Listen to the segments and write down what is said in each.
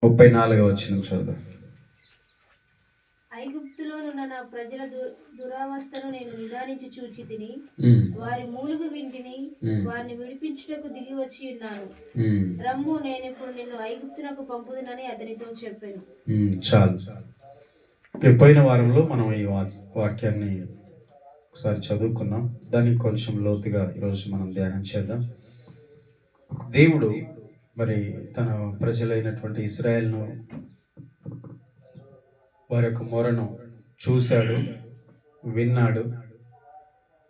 34వ వచనం చదువు. ఐగుప్తులోనున్న నా ప్రజల దురావస్థను నేను నిదానించి చూచి తిని, వారి మూలుగు వింటిని, వారిని విడిపించుటకు దిగి వచ్చి ఉన్నాను. రమ్ము, నేను ఇప్పుడు నిన్ను ఐగుప్తునకు పంపుదునని అతనితో చెప్పాను. చాలు. పోయిన వారంలో మనం ఈ వాక్యాన్ని ఒకసారి చదువుకున్నాం. దానికి కొంచెం లోతుగా ఈరోజు మనం ధ్యానం చేద్దాం. దేవుడు మరి తన ప్రజలైనటువంటి ఇశ్రాయేలును, వారి యొక్క మొరను చూశాడు, విన్నాడు.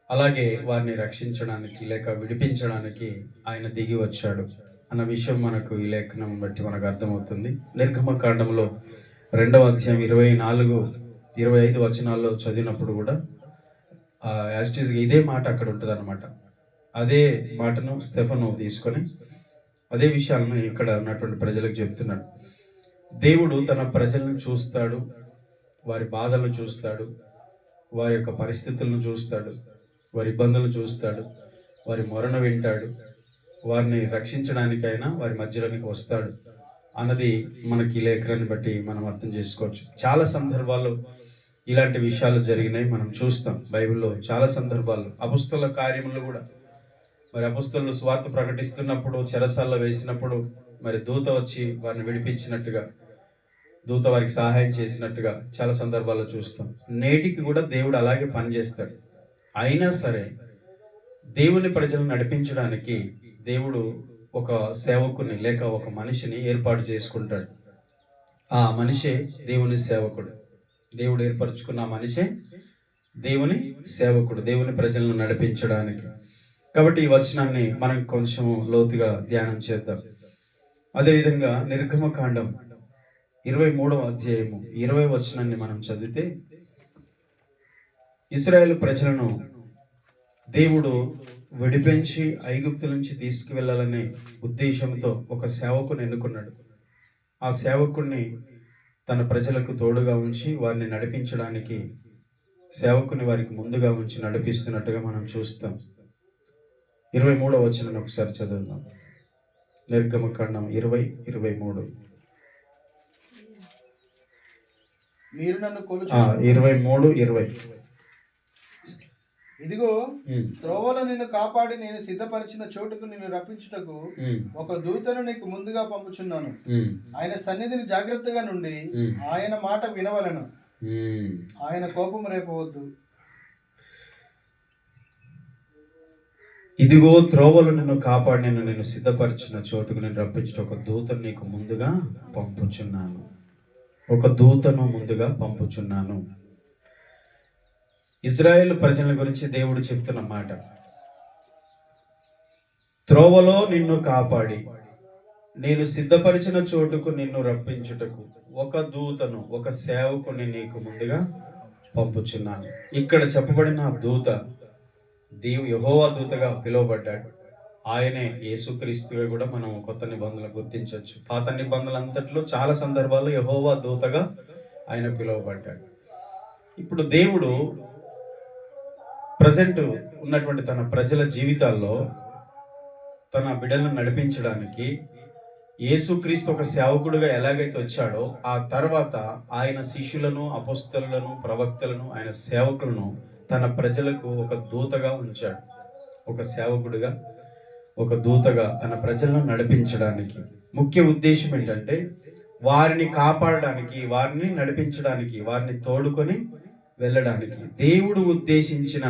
అలాగే వారిని రక్షించడానికి లేక విడిపించడానికి ఆయన దిగి వచ్చాడు అన్న విషయం మనకు ఈ లేఖనం బట్టి మనకు అర్థమవుతుంది. నిర్గమకాండంలో 2వ అధ్యాయం 24, 25 వచనాల్లో చదివినప్పుడు కూడా యాజిటీస్గా ఇదే మాట అక్కడ ఉంటుంది అన్నమాట. అదే మాటను స్టెఫను తీసుకొని అదే విషయాలను ఇక్కడ ఉన్నటువంటి ప్రజలకు చెప్తున్నాడు. దేవుడు తన ప్రజలను చూస్తాడు, వారి బాధలను చూస్తాడు, వారి యొక్క పరిస్థితులను చూస్తాడు, వారి ఇబ్బందులను చూస్తాడు, వారి మొరను వింటాడు, వారిని రక్షించడానికైనా వారి మధ్యలోనికి వస్తాడు అన్నది మనకి లేఖనాన్ని బట్టి మనం అర్థం చేసుకోవచ్చు. చాలా సందర్భాల్లో ఇలాంటి విషయాలు జరిగినాయి, మనం చూస్తాం బైబిల్లో. చాలా సందర్భాల్లో అపొస్తలుల కార్యములు కూడా, మరి అపొస్తలులు సువార్త ప్రకటిస్తున్నప్పుడు, చెరసాల్లో వేసినప్పుడు మరి దూత వచ్చి వారిని విడిపించినట్టుగా, దూత వారికి సహాయం చేసినట్టుగా చాలా సందర్భాల్లో చూస్తాం. నేటికి కూడా దేవుడు అలాగే పనిచేస్తాడు. అయినా సరే దేవుని ప్రజలను నడిపించడానికి దేవుడు ఒక సేవకుని లేక ఒక మనిషిని ఏర్పాటు చేసుకుంటాడు. ఆ మనిషే దేవుని సేవకుడు. దేవుడు ఏర్పరచుకున్న మనిషే దేవుని సేవకుడు, దేవుని ప్రజలను నడిపించడానికి. కాబట్టి ఈ వచనాన్ని మనం కొంచెం లోతుగా ధ్యానం చేద్దాం. అదేవిధంగా నిర్గమకాండం 23వ అధ్యాయము 20వ వచనాన్ని మనం చదివితే, ఇశ్రాయేలు ప్రజలను దేవుడు విడిపించి ఐగుప్తు నుంచి తీసుకువెళ్ళాలనే ఉద్దేశంతో ఒక సేవకుని ఎన్నుకున్నాడు. ఆ సేవకుణ్ణి తన ప్రజలకు తోడుగా ఉంచి వారిని నడిపించడానికి సేవకుని వారికి ముందుగా ఉంచి నడిపిస్తున్నట్టుగా మనం చూస్తాం. 23వ వచనాన్ని ఒకసారి చదువుదాం. నిర్గమకాండం 20:23. మీరు నన్ను 23:20. ఇదిగో, త్రోవలో నిన్ను కాపాడి నేను సిద్ధపరిచిన చోటుకు నిన్ను రప్పించుటకు ఒక దూతను నీకు ముందుగా పంపుచున్నాను. ఆయన సన్నిధిని జాగ్రత్తగా నుండి ఆయన మాట వినవలను. ఆయన కోపం రేపవద్దు. ఇదిగో, త్రోవలు నిన్ను కాపాడి నేను సిద్ధపరిచిన చోటుకు నేను రప్పించుట ఒక దూతను నీకు ముందుగా పంపుచున్నాను. ఒక దూతను ముందుగా పంపుచున్నాను. ఇజ్రాయేల్ ప్రజల గురించి దేవుడు చెప్తున్న మాట, త్రోవలో నిన్ను కాపాడి నేను సిద్ధపరిచిన చోటుకు నిన్ను రప్పించుటకు ఒక దూతను, ఒక సేవకుని నీకు ముందుగా పంపుచున్నాను. ఇక్కడ చెప్పబడిన దూత యెహోవా దూతగా పిలువబడ్డాడు. ఆయనే యేసుక్రీస్తుగా కూడా మనం కొత్త నిబంధనలు గుర్తించవచ్చు. పాత నిబంధనలు అంతట్లో చాలా సందర్భాల్లో యెహోవా దూతగా ఆయన పిలువబడ్డాడు. ఇప్పుడు దేవుడు ప్రజెంట్ ఉన్నటువంటి తన ప్రజల జీవితాల్లో తన బిడ్డలను నడిపించడానికి యేసుక్రీస్తు ఒక సేవకుడుగా ఎలాగైతే వచ్చాడో, ఆ తర్వాత ఆయన శిష్యులను, అపొస్తలులను, ప్రవక్తలను, ఆయన సేవకులను తన ప్రజలకు ఒక దూతగా ఉంచాడు. ఒక సేవకుడిగా, ఒక దూతగా తన ప్రజలను నడిపించడానికి. ముఖ్య ఉద్దేశం ఏంటంటే వారిని కాపాడడానికి, వారిని నడిపించడానికి, వారిని తోడుకొని వెళ్ళడానికి, దేవుడు ఉద్దేశించిన,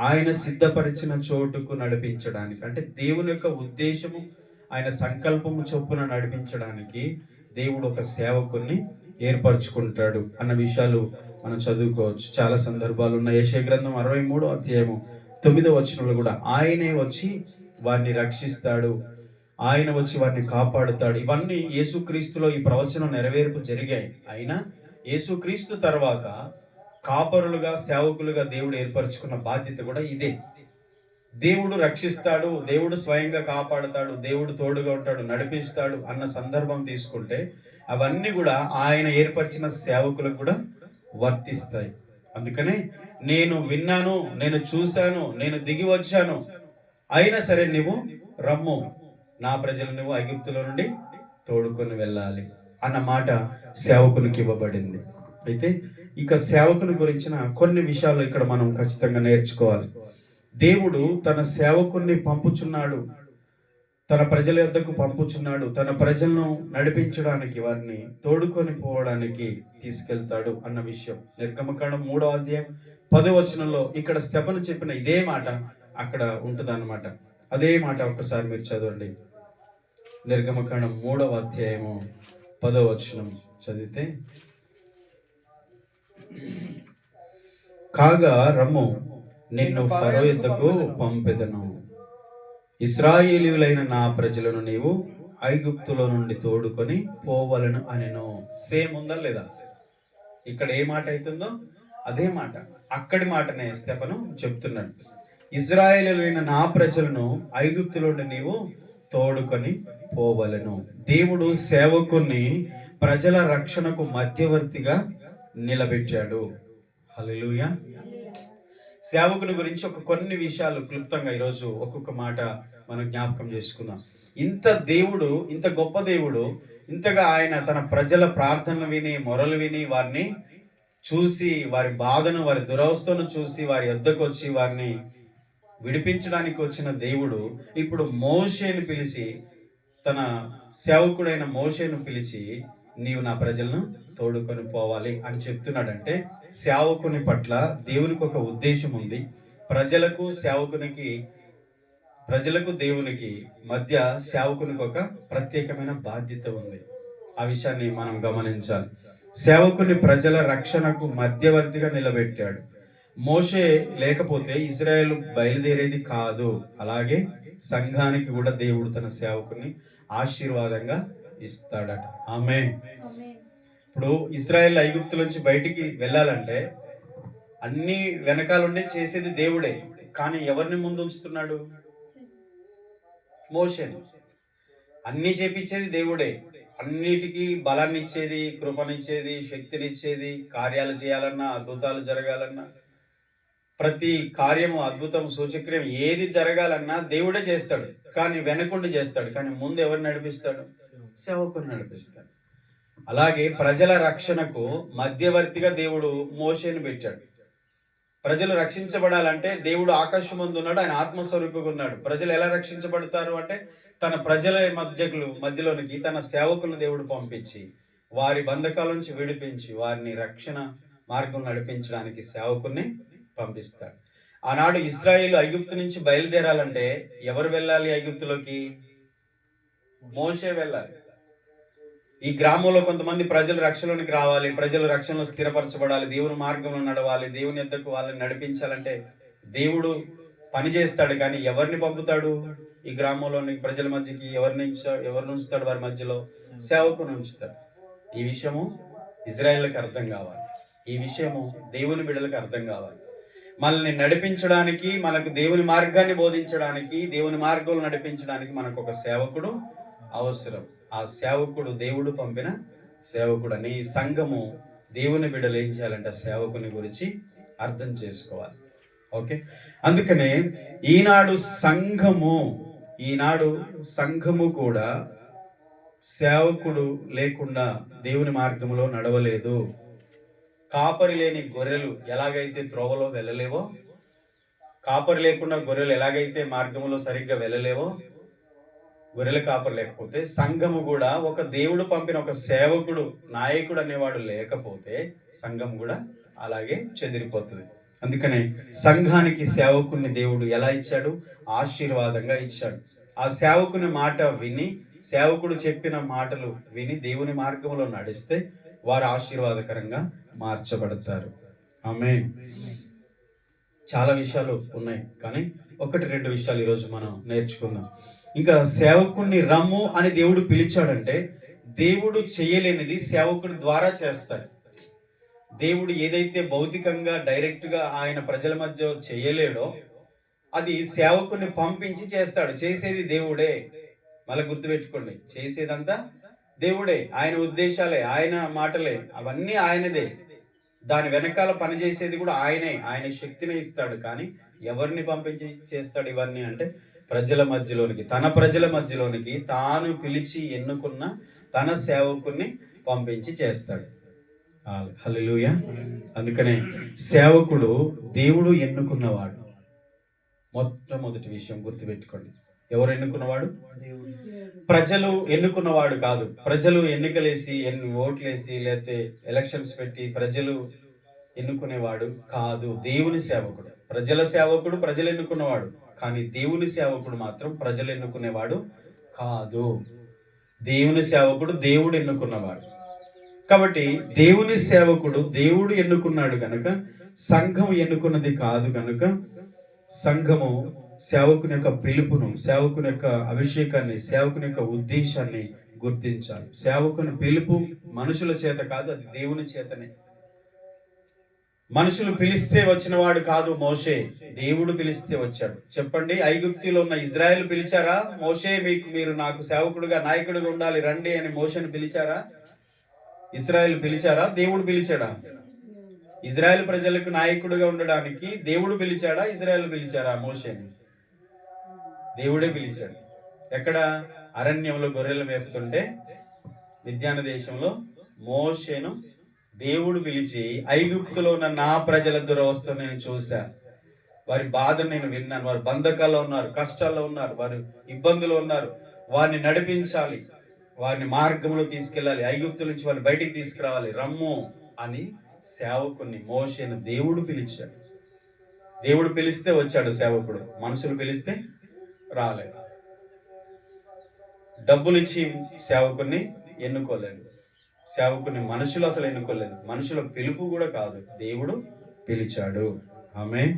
ఆయన సిద్ధపరిచిన చోటుకు నడిపించడానికి. అంటే దేవుని యొక్క ఉద్దేశము, ఆయన సంకల్పము చొప్పున నడిపించడానికి దేవుడు ఒక సేవకుని ఏర్పరచుకుంటాడు అన్న విషయాలు మనం చదువుకోవచ్చు. చాలా సందర్భాలు ఉన్నాయి. యెషయా గ్రంథం 63వ అధ్యాయము 9వ వచనంలో కూడా ఆయనే వచ్చి వారిని రక్షిస్తాడు, ఆయన వచ్చి వారిని కాపాడుతాడు. ఇవన్నీ యేసుక్రీస్తులో ఈ ప్రవచనం నెరవేర్పు జరిగాయి. అయినా యేసుక్రీస్తు తర్వాత కాపరులుగా, సేవకులుగా దేవుడు ఏర్పరచుకున్న బాధ్యత కూడా ఇదే. దేవుడు రక్షిస్తాడు, దేవుడు స్వయంగా కాపాడుతాడు, దేవుడు తోడుగా ఉంటాడు, నడిపిస్తాడు అన్న సందర్భం తీసుకుంటే అవన్నీ కూడా ఆయన ఏర్పరిచిన సేవకులకు కూడా వర్తిస్తాయి. అందుకనే నేను విన్నాను, నేను చూశాను, నేను దిగి వచ్చాను, అయినా సరే నువ్వు రమ్ము, నా ప్రజలు నువ్వు ఐగుప్తులో నుండి తోడుకొని వెళ్ళాలి. అన్న మాట సేవకునికి ఇవ్వబడింది. అయితే ఇక సేవకుని గురించిన కొన్ని విషయాలు ఇక్కడ మనం ఖచ్చితంగా నేర్చుకోవాలి. దేవుడు తన సేవకుని పంపుచున్నాడు, తన ప్రజల యొద్దకు పంపుచున్నాడు, తన ప్రజలను నడిపించడానికి, వారిని తోడుకొని పోవడానికి తీసుకెళ్తాడు అన్న విషయం నిర్గమకాండం 3వ అధ్యాయం 10వ వచనంలో ఇక్కడ స్తెఫను చెప్పిన ఇదే మాట అక్కడ ఉంటుందన్నమాట. అదే మాట ఒక్కసారి మీరు చదవండి. నిర్గమకాండం 3వ అధ్యాయము 10వ వచనం చదివితే, కాగా రమ్ము, నిన్ను ఫరో యొద్దకు పంపెదను, ఇశ్రాయేలీయులైన నా ప్రజలను నీవు ఐగుప్తులో నుండి తోడుకొని పోవలను అనెను. సేమ్ ఉందా లేదా? ఇక్కడ ఏ మాట అవుతుందో అదే మాట, అక్కడి మాటనే స్తెఫను చెప్తున్నాడు. ఇశ్రాయేలీయులైన నా ప్రజలను ఐగుప్తులో నుండి నీవు తోడుకొని పోవలను. దేవుడు సేవకుని ప్రజల రక్షణకు మధ్యవర్తిగా నిలబెట్టాడు. హల్లెలూయా. సేవకుని గురించి కొన్ని విషయాలు క్లుప్తంగా ఈరోజు ఒక్కొక్క మాట మనం జ్ఞాపకం చేసుకుందాం. ఇంత గొప్ప దేవుడు, ఇంతగా ఆయన తన ప్రజల ప్రార్థనలు విని, మొరలు విని, వారిని చూసి, వారి బాధను, వారి దురవస్థను చూసి, వారి యొద్దకు వచ్చి వారిని విడిపించడానికి వచ్చిన దేవుడు ఇప్పుడు మోషేను పిలిచి, తన సేవకుడైన మోషేను పిలిచి, నీవు నా ప్రజలను తోడుకొని పోవాలి అని చెప్తున్నాడంటే సేవకుని పట్ల దేవునికి ఒక ఉద్దేశం ఉంది. ప్రజలకు దేవునికి మధ్య సేవకునికి ఒక ప్రత్యేకమైన బాధ్యత ఉంది. ఆ విషయాన్ని మనం గమనించాలి. సేవకుని ప్రజల రక్షణకు మధ్యవర్తిగా నిలబెట్టాడు. మోషే లేకపోతే ఇశ్రాయేలు బయలుదేరేది కాదు. అలాగే సంఘానికి కూడా దేవుడు తన సేవకుని ఆశీర్వాదంగా ఇస్తాడట. ఆమేన్. ఇప్పుడు ఇశ్రాయేల్ ఐగుప్తు నుంచి బయటికి వెళ్ళాలంటే అన్ని వెనకాలండి చేసేది దేవుడే, కానీ ఎవరిని ముందు ఉంచుతున్నాడు? మోషేని. అన్ని చేపించేది దేవుడే, అన్నిటికీ బలాన్ని ఇచ్చేది, కృపనిచ్చేది, శక్తినిచ్చేది, కార్యాలు చేయాలన్నా, అద్భుతాలు జరగాలన్నా, ప్రతి కార్యము, అద్భుతం, సూచక్రియం ఏది జరగాలన్నా దేవుడే చేస్తాడు. కానీ వెనకుండి చేస్తాడు. కానీ ముందు ఎవరు నడిపిస్తాడు? సేవకుని నడిపిస్తాడు. అలాగే ప్రజల రక్షణకు మధ్యవర్తిగా దేవుడు మోషేని పెట్టాడు. ప్రజలు రక్షించబడాలంటే దేవుడు ఆకాశమందు ఉన్నాడు, ఆయన ఆత్మస్వరూపిగా ఉన్నాడు. ప్రజలు ఎలా రక్షించబడతారు అంటే తన ప్రజల మధ్యలోనికి తన సేవకులను దేవుడు పంపించి, వారి బంధకాల నుంచి విడిపించి, వారిని రక్షణ మార్గం నడిపించడానికి సేవకుని పంపిస్తాడు. ఆనాడు ఇశ్రాయేలు ఐగుప్తు నుంచి బయలుదేరాలంటే ఎవరు వెళ్ళాలి? ఐగుప్తులోకి మోషే వెళ్ళాలి. ఈ గ్రామంలో కొంతమంది ప్రజలు రక్షణలోనికి రావాలి, ప్రజలు రక్షణలో స్థిరపరచబడాలి, దేవుని మార్గంలో నడవాలి, దేవుని యొద్దకు వాళ్ళని నడిపించాలంటే దేవుడు పని చేస్తాడు. కానీ ఎవరిని పంపుతాడు? ఈ గ్రామంలోని ప్రజల మధ్యకి ఎవరిని ఉంచుతాడు? వారి మధ్యలో సేవకుని ఉంచుతాడు. ఈ విషయము ఇజ్రాయేల్కి అర్థం కావాలి. ఈ విషయము దేవుని బిడ్డలకు అర్థం కావాలి. మనల్ని నడిపించడానికి, మనకు దేవుని మార్గాన్ని బోధించడానికి, దేవుని మార్గంలో నడిపించడానికి మనకు ఒక సేవకుడు అవసరం. ఆ సేవకుడు దేవుడు పంపిన సేవకుడు అని సంఘము, దేవుని బిడ్డలు ఏం చేయాలంటే సేవకుని గురించి అర్థం చేసుకోవాలి. ఓకే, అందుకనే ఈనాడు సంఘము కూడా సేవకుడు లేకుండా దేవుని మార్గంలో నడవలేదు. కాపరి లేని గొర్రెలు ఎలాగైతే త్రోవలో వెళ్ళలేవో, కాపరి లేకుండా గొర్రెలు ఎలాగైతే మార్గంలో సరిగ్గా వెళ్ళలేవో, గొర్రెల కాపరి లేకపోతే సంఘము కూడా ఒక దేవుడు పంపిన ఒక సేవకుడు, నాయకుడు అనేవాడు లేకపోతే సంఘం కూడా అలాగే చెదిరిపోతుంది. అందుకనే సంఘానికి సేవకుని దేవుడు ఎలా ఇచ్చాడు? ఆశీర్వాదంగా ఇచ్చాడు. ఆ సేవకుని మాట విని, సేవకుడు చెప్పిన మాటలు విని దేవుని మార్గంలో నడిస్తే వారు ఆశీర్వాదకరంగా మార్చబడతారు. ఆమేన్. చాలా విషయాలు ఉన్నాయి, కానీ 1-2 విషయాలు ఈరోజు మనం నేర్చుకుందాం. ఇంకా సేవకుడిని రమ్ము అని దేవుడు పిలిచాడంటే దేవుడు చేయలేనిది సేవకుడి ద్వారా చేస్తాడు. దేవుడు ఏదైతే భౌతికంగా డైరెక్ట్గా ఆయన ప్రజల మధ్య చేయలేడో అది సేవకుని పంపించి చేస్తాడు. చేసేది దేవుడే. మళ్ళీ గుర్తుపెట్టుకోండి, చేసేదంతా దేవుడే. ఆయన ఉద్దేశాలే, ఆయన మాటలే, అవన్నీ ఆయనదే. దాని వెనకాల పనిచేసేది కూడా ఆయనే. ఆయన శక్తిని ఇస్తాడు. కానీ ఎవరిని పంపించి చేస్తాడు ఇవన్నీ అంటే ప్రజల మధ్యలోనికి, తన ప్రజల మధ్యలోనికి తాను పిలిచి ఎన్నుకున్న తన సేవకుని పంపించి చేస్తాడు. హల్లెలూయా. అందుకనే సేవకుడు దేవుడు ఎన్నుకున్నవాడు. మొట్టమొదటి విషయం గుర్తుపెట్టుకోండి. ఎవరు ఎన్నుకున్నవాడు? ప్రజలు ఎన్నుకున్నవాడు కాదు. ప్రజలు ఎన్నికలేసి ఓట్లేసి లేకపోతే ఎలక్షన్స్ పెట్టి ప్రజలు ఎన్నుకునేవాడు కాదు. దేవుని సేవకుడు. ప్రజల సేవకుడు ప్రజలు ఎన్నుకున్నవాడు, కానీ దేవుని సేవకుడు మాత్రం ప్రజలు ఎన్నుకునేవాడు కాదు. దేవుని సేవకుడు దేవుడు ఎన్నుకున్నవాడు. కాబట్టి దేవుని సేవకుడు దేవుడు ఎన్నుకున్నాడు గనుక, సంఘం ఎన్నుకున్నది కాదు గనుక, సంఘము సేవకుని యొక్క పిలుపును, సేవకుని యొక్క అభిషేకాన్ని, సేవకుని యొక్క ఉద్దేశాన్ని గుర్తించాలి. సేవకుని పిలుపు మనుషుల చేత కాదు, అది దేవుని చేతనే. మనుషులు పిలిస్తే వచ్చిన వాడు కాదు మోషే, దేవుడు పిలిస్తే వచ్చాడు. చెప్పండి, ఐగుప్తులో ఉన్న ఇజ్రాయెల్ పిలిచారా? మోషే మీరు నాకు సేవకుడుగా నాయకుడిగా ఉండాలి రండి అని మోషేని పిలిచారా? ఇజ్రాయెల్ పిలిచారా? దేవుడు పిలిచాడా? ఇజ్రాయెల్ ప్రజలకు నాయకుడిగా ఉండడానికి దేవుడు పిలిచాడా? ఇజ్రాయెల్ పిలిచారా మోషేని? దేవుడే పిలిచాడు. ఎక్కడ? అరణ్యంలో గొర్రెలు మేపుతుంటే మిద్యాన దేశంలో మోషేను దేవుడు పిలిచి, ఐగుప్తులో ఉన్న నా ప్రజల దురవస్థ నేను చూశా, వారి బాధను నేను విన్నాను, వారు బంధకాల్లో ఉన్నారు, కష్టాల్లో ఉన్నారు, వారు ఇబ్బందులు ఉన్నారు, వారిని నడిపించాలి, వారిని మార్గంలో తీసుకెళ్ళాలి, ఐగుప్తు నుంచి వారిని బయటికి తీసుకురావాలి, రమ్ము అని సేవకుని మోషేను దేవుడు పిలిచాడు. దేవుడు పిలిస్తే వచ్చాడు సేవకుడు, మనుషులు పిలిస్తే రాలేదు. డబ్బులు ఇచ్చి సేవకుని ఎన్నుకోలేదు, సేవకుని మనుషులు అసలు ఎన్నుకోలేదు, మనుషుల పిలుపు కూడా కాదు, దేవుడు పిలిచాడు. ఆమేన్.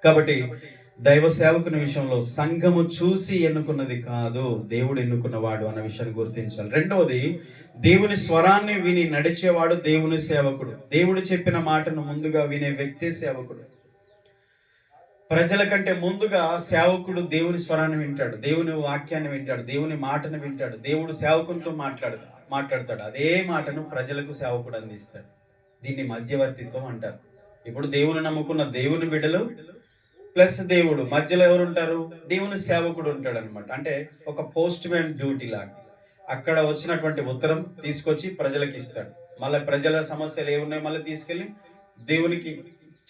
కాబట్టి దైవ సేవకుని విషయంలో సంఘము చూసి ఎన్నుకున్నది కాదు, దేవుడు ఎన్నుకున్నవాడు అన్న విషయాన్ని గుర్తించాలి. రెండవది, దేవుని స్వరాన్ని విని నడిచేవాడు దేవుని సేవకుడు. దేవుడు చెప్పిన మాటను ముందుగా వినే వ్యక్తి సేవకుడు. ప్రజల కంటే ముందుగా సేవకుడు దేవుని స్వరాన్ని వింటాడు, దేవుని వాక్యాన్ని వింటాడు, దేవుని మాటను వింటాడు. దేవుడు సేవకునితో మాట్లాడతాడు, అదే మాటను ప్రజలకు సేవకుడు అందిస్తాడు. దీన్ని మధ్యవర్తిత్వం అంటారు. ఇప్పుడు దేవుని నమ్ముకున్న దేవుని బిడ్డలు ప్లస్ దేవుడు, మధ్యలో ఎవరు ఉంటారు? దేవుని సేవకుడు ఉంటాడు అనమాట. అంటే ఒక పోస్ట్ మ్యాన్ డ్యూటీ లాగా. అక్కడ వచ్చినటువంటి ఉత్తరం తీసుకొచ్చి ప్రజలకు ఇస్తాడు, మళ్ళీ ప్రజల సమస్యలు ఏమున్నాయో మళ్ళీ తీసుకెళ్ళి దేవునికి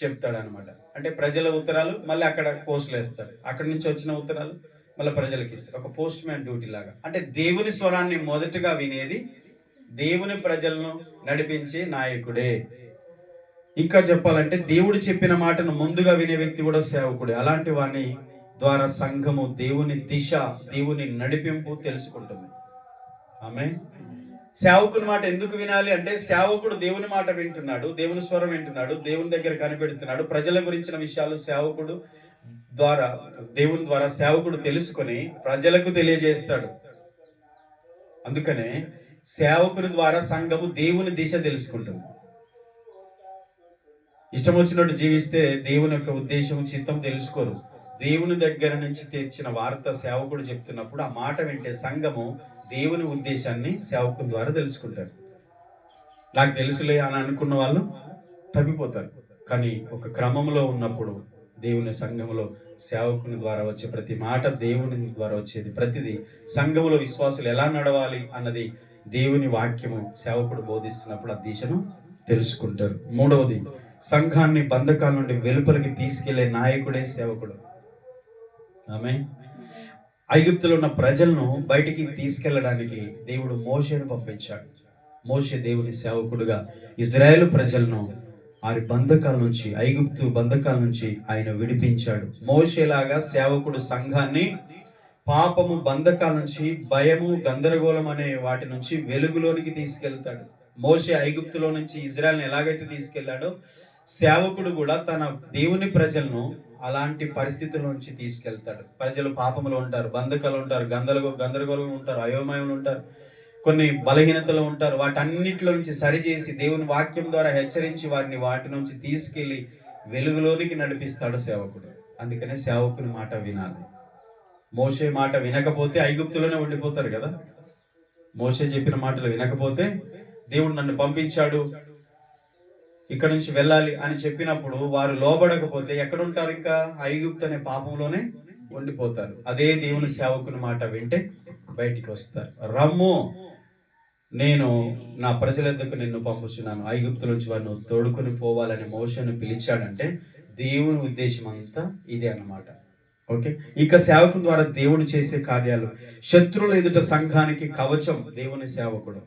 చెప్తాడు అనమాట. అంటే ప్రజల ఉత్తరాలు మళ్ళీ అక్కడ పోస్టులు వేస్తాడు, అక్కడి నుంచి వచ్చిన ఉత్తరాలు మళ్ళీ ప్రజలకు ఇస్తాడు. ఒక పోస్ట్ మ్యాన్ డ్యూటీ లాగా. అంటే దేవుని స్వరాన్ని మొదటగా వినేది దేవుని ప్రజలను నడిపించే నాయకుడే. ఇంకా చెప్పాలంటే దేవుడు చెప్పిన మాటను ముందుగా వినే వ్యక్తి కూడా సేవకుడే. అలాంటి వాని ద్వారా సంఘము దేవుని దిశ, దేవుని నడిపింపు తెలుసుకుంటుంది. ఆమేన్. సేవకుని మాట ఎందుకు వినాలి అంటే, సేవకుడు దేవుని మాట వింటున్నాడు, దేవుని స్వరం వింటున్నాడు, దేవుని దగ్గర కనిపెడుతున్నాడు. ప్రజల గురించిన విషయాలు సేవకుడు ద్వారా, దేవుని ద్వారా సేవకుడు తెలుసుకొని ప్రజలకు తెలియజేస్తాడు. అందుకనే సేవకుని ద్వారా సంఘము దేవుని దిశ తెలుసుకుంటుంది. ఇష్టం వచ్చినట్టు జీవిస్తే దేవుని యొక్క ఉద్దేశం, చిత్తం తెలుసుకోరు. దేవుని దగ్గర నుంచి తెచ్చిన వార్త సేవకుడు చెప్తున్నప్పుడు ఆ మాట వింటే సంఘము దేవుని ఉద్దేశాన్ని సేవకుని ద్వారా తెలుసుకుంటారు. నాకు తెలుసులే అని అనుకున్న వాళ్ళు తప్పిపోతారు. కానీ ఒక క్రమంలో ఉన్నప్పుడు దేవుని సంఘములో సేవకుని ద్వారా వచ్చే ప్రతి మాట, దేవుని ద్వారా వచ్చేది ప్రతిదీ, సంఘములో విశ్వాసులు ఎలా నడవాలి అన్నది దేవుని వాక్యము సేవకుడు బోధిస్తున్నప్పుడు ఆ దిశను తెలుసుకుంటారు. మూడవది, సంఘాన్ని బంధకాల నుండి వెలుపలికి తీసుకెళ్లే నాయకుడే సేవకుడు. ఆమేన్. ఐగుప్తులో ఉన్న ప్రజలను బయటికి తీసుకెళ్లడానికి దేవుడు మోషేను పంపించాడు. మోషే దేవుని సేవకుడుగా ఇజ్రాయేలు ప్రజలను వారి బంధకాల నుంచి, ఐగుప్తు బంధకాల నుంచి ఆయన విడిపించాడు. మోషేలాగా సేవకుడు సంఘాన్ని పాపము, బంధకాల నుంచి, భయము, గందరగోళం అనే వాటి నుంచి వెలుగులోనికి తీసుకెళ్తాడు. మోషే ఐగుప్తులో నుంచి ఇజ్రాయెల్ని ఎలాగైతే తీసుకెళ్లాడో, సేవకుడు కూడా తన దేవుని ప్రజలను అలాంటి పరిస్థితుల నుంచి తీసుకెళ్తాడు. ప్రజలు పాపములో ఉంటారు, బంధకాలు ఉంటారు, గందరగోళం ఉంటారు, అయోమయంలో ఉంటారు, కొన్ని బలహీనతలు ఉంటారు. వాటన్నిటిలో నుంచి సరిచేసి దేవుని వాక్యం ద్వారా హెచ్చరించి వారిని వాటి నుంచి తీసుకెళ్లి వెలుగులోనికి నడిపిస్తాడు సేవకుడు. అందుకనే సేవకుని మాట వినాలి. మోషే మాట వినకపోతే ఐగుప్తులోనే ఉండిపోతారు కదా. మోషే చెప్పిన మాటలు వినకపోతే, దేవుడు నన్ను పంపించాడు ఇక్కడ నుంచి వెళ్ళాలి అని చెప్పినప్పుడు వారు లోబడకపోతే ఎక్కడుంటారు? ఇంకా ఐగుప్తు అనే పాపంలోనే ఉండిపోతారు. అదే దేవుని సేవకుని మాట వింటే బయటికి వస్తారు. రమ్ము నేను నా ప్రజల యొద్దకు నిన్ను పంపుచున్నాను, ఐగుప్తు నుంచి వారిని తోడుకొని పోవాలని మోషేను పిలిచాడంటే దేవుని ఉద్దేశం అంతా ఇదే అన్నమాట. ఓకే, ఇక సేవకుల ద్వారా దేవుడు చేసే కార్యాలు. శత్రువుల ఎదుట సంఘానికి కవచం దేవుని సేవకుడు.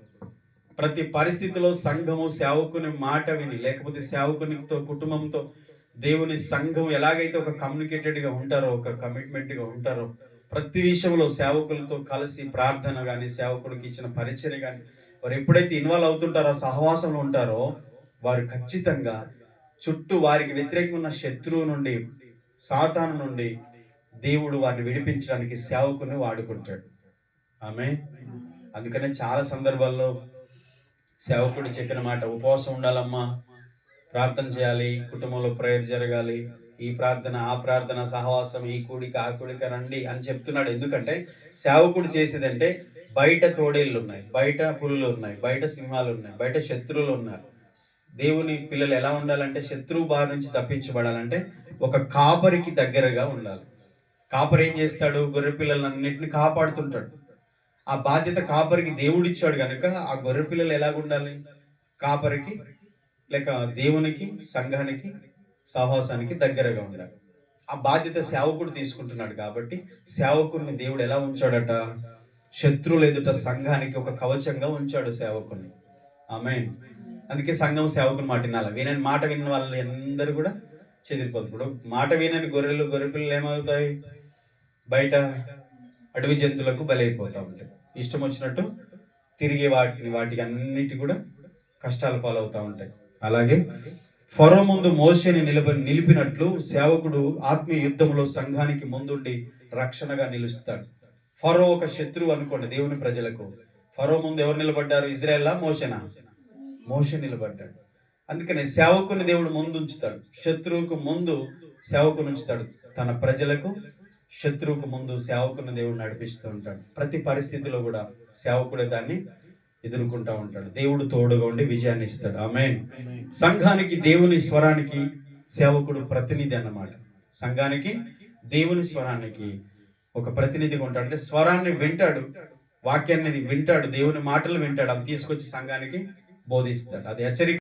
ప్రతి పరిస్థితిలో సంఘము సేవకుని మాట విని, లేకపోతే సేవకునితో కుటుంబంతో దేవుని సంఘం ఎలాగైతే ఒక కమ్యూనికేటెడ్గా ఉంటారో, ఒక కమిట్మెంట్గా ఉంటారో, ప్రతి విషయంలో సేవకులతో కలిసి ప్రార్థన కానీ, సేవకుడికి ఇచ్చిన పరిచయం కానీ, వారు ఎప్పుడైతే ఇన్వాల్వ్ అవుతుంటారో, సహవాసంలో ఉంటారో, వారు ఖచ్చితంగా చుట్టూ వారికి వ్యతిరేకంగా ఉన్న శత్రువు నుండి, సాతాను నుండి దేవుడు వారిని విడిపించడానికి సేవకుని వాడుకుంటాడు. ఆమేన్. అందుకనే చాలా సందర్భాల్లో సేవకుడు చెప్పిన మాట, ఉపవాసం ఉండాలమ్మా, ప్రార్థన చేయాలి, కుటుంబంలో ప్రేయర్ జరగాలి, ఈ ప్రార్థన ఆ ప్రార్థన, సహవాసం, ఈ కూడిక ఆ కూడిక రండి అని చెప్తున్నాడు. ఎందుకంటే సేవకుడు చేసేదంటే బయట తోడేళ్ళు ఉన్నాయి, బయట పులులు ఉన్నాయి, బయట సింహాలు ఉన్నాయి, బయట శత్రువులు ఉన్నారు. దేవుని పిల్లలు ఎలా ఉండాలంటే, శత్రువు బారి నుంచి తప్పించబడాలంటే ఒక కాపరికి దగ్గరగా ఉండాలి. కాపరి ఏం చేస్తాడు? గొర్రె పిల్లలన్నింటినీ కాపాడుతుంటాడు. ఆ బాధ్యత కాపరికి దేవుడిచ్చాడు కనుక ఆ గొర్రె పిల్లలు ఎలాగుండాలి? కాపరికి లేక దేవునికి, సంఘానికి, సహవాసానికి దగ్గరగా ఉండాలి. ఆ బాధ్యత సేవకుడు తీసుకుంటున్నాడు కాబట్టి సేవకుడిని దేవుడు ఎలా ఉంచాడట? శత్రువుల ఎదుట సంఘానికి ఒక కవచంగా ఉంచాడు సేవకుని. ఆమేన్. అందుకే సంఘం సేవకుని మాట వినాలి. వినని మాట విన్న వాళ్ళు అందరూ కూడా చెదిరిపోతుంది. ఇప్పుడు మాట వినని గొర్రె పిల్లలు ఏమవుతాయి? బయట అడవి జంతువులకు బలైపోతూ ఉంటాయి. ఇష్టం వచ్చినట్టు తిరిగి వాటికి అన్నిటి కూడా కష్టాల పాలవుతూ ఉంటాయి. అలాగే ఫరో ముందు మోషేని నిలిపినట్లు సేవకుడు ఆత్మీయ యుద్ధంలో సంఘానికి ముందుండి రక్షణగా నిలుస్తాడు. ఫరో ఒక శత్రువు అనుకోండి దేవుని ప్రజలకు. ఫరో ముందు ఎవరు నిలబడ్డారు? ఇజ్రాయెలా, మోషేనా? మోషే నిలబడ్డాడు. అందుకనే సేవకుని దేవుడు ముందు ఉంచుతాడు. శత్రువుకు ముందు సేవకుని ఉంచుతాడు. తన ప్రజలకు శత్రువుకు ముందు సేవకుని దేవుడు నడిపిస్తూ ఉంటాడు. ప్రతి పరిస్థితిలో కూడా సేవకుడే దాన్ని ఎదుర్కొంటూ ఉంటాడు. దేవుడు తోడుగా ఉండి విజయాన్ని ఇస్తాడు. ఆమేన్. సంఘానికి దేవుని స్వరానికి సేవకుడు ప్రతినిధి అన్నమాట. సంఘానికి దేవుని స్వరానికి ఒక ప్రతినిధిగా ఉంటాడు. అంటే స్వరాన్ని వింటాడు, వాక్యాన్ని వింటాడు, దేవుని మాటలు వింటాడు, అవి తీసుకొచ్చి సంఘానికి బోధిస్తాడు. అది హెచ్చరిక.